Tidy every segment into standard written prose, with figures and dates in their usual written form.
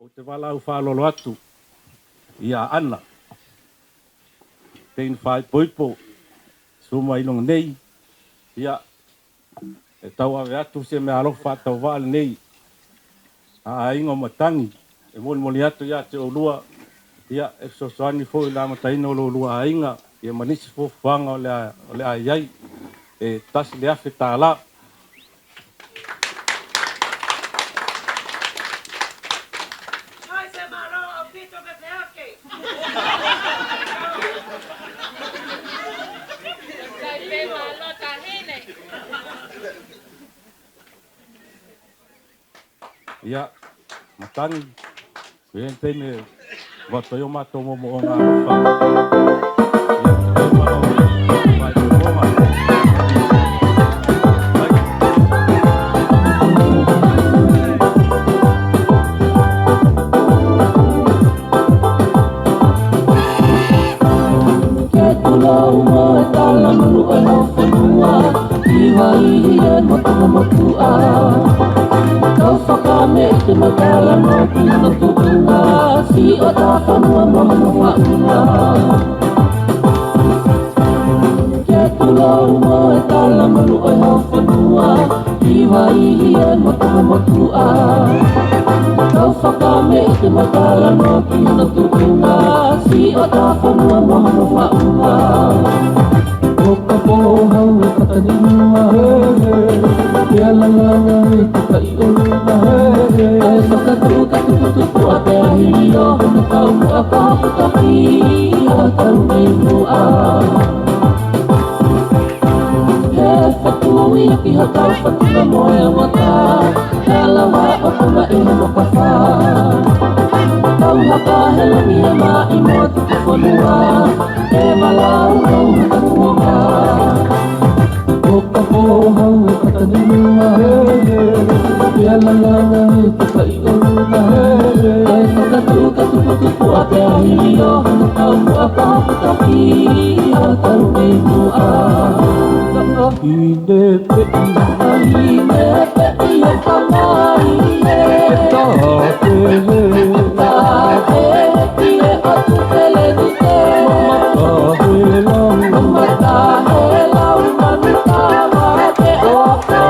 o te walau whalolo atu i a ana. Tein whai poipo, suma ilong nei, ia e tau ave atu se me alofa tau wale nei, a ingo matangi, e moli atu ia te olua, ia e sosoani fo i la mataino lo lua a inga, ia manisi fo whanga o le a iai, e tasi le afe tā la. Ia, matangi, e tene, wata yo mato mo o ngā rofa. Ia, te maro, mai te ronga. Ke tula umo e tala manu e no whanua, iwa ihi e motua. Kau whakame i te matala no pina tukunga, si o tā whanua mono whaunga. Ke tula umo e tala manu e no whanua, iwa ihi e motua. Kau whakame i te matala no pina tukunga, si o tā whanua mono whaunga. O ka pohau e katanima ia langanga e tuka i oluna e whakatu tupu a te ahio hana kau a kāputaki a tau e mua. He whatu i ki hatau whatuna moe a mata he lawa o kuna e no ka whā. Kau haka he lami e mā i mua tuku whanua e malau au haka kuonga. O ka pohau e katanima ia langanga e tuka i oluna e whakatu tupu a te ahio hana kau a kāputaki a tau e mua. Ine pe'i o ka maine Tāte e atu pele ni te Mamata he lau manu tawa te oka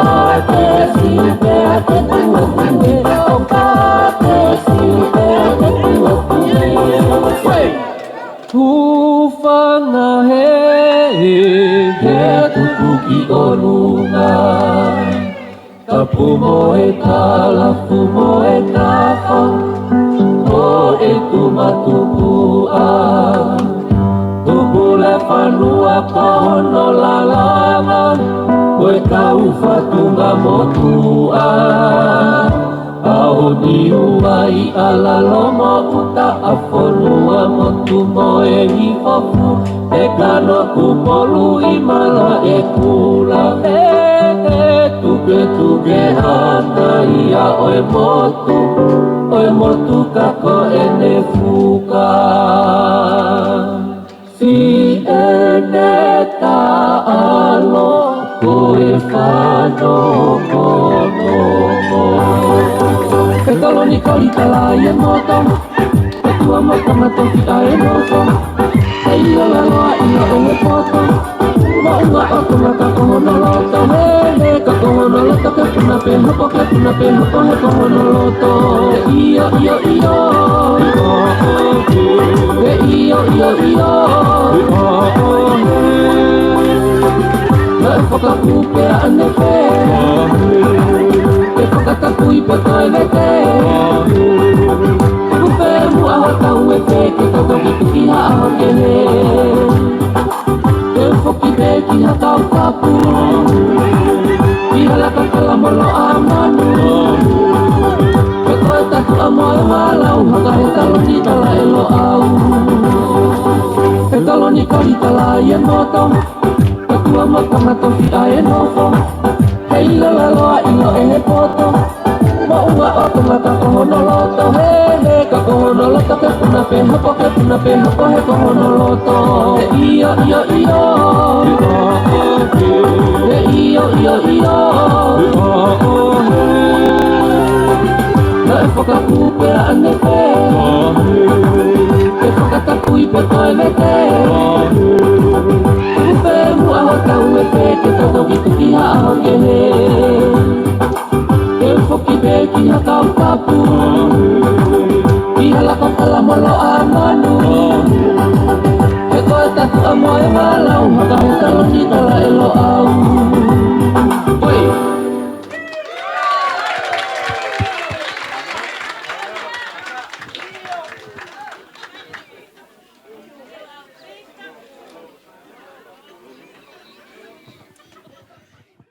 te sipe a te tuatune oka te sipe a te tuatune Tufanga he tupu ki olunga Tapu mo e tala, fu mo e tafa O e tumatupua Tupu le whanua ka hono lalanga Koe ka uwhatunga motua Ao ni ua i ala lomo uta a whanua motu mo e hi ofu E kano kupolu i mala e kula Tuke hana ia oe motu kako ene fuka Si ene taalo koe whano kono Ke kaloni kali tala i e moto E tua mata matoki a e moto E ia laloa ia o e poto Maunga ako maka kohono loto Hele ka kohono loto Ke puna pe hopo he kohono loto Iyo E iyo Na e whakakupe a ane pe E whakakakui pe koe lete Kupe mu aho tau e pe Ke kautoki tuki ha aho ke he E whoki te ki hatau tapu I halaka kala molo a manu E koe tatu a moe walau Haka he taloni tala e lo au E taloni kari tala i e moto E tua maka matoki a e nofo He ila laloa ilo e he poto Maunga o te maka kohono loto He ka kohono loto Ke puna pe hopo he kohono loto E iyo E iyo whakakupea ane pe Ke whakatapui pe koe me te Upe mua ho tau e pe Ke toto ki tuki hao ke he Ke whoki pe ki hakau tapu Ki halaka kala molo a manu Ke koe tatu a moe walau haka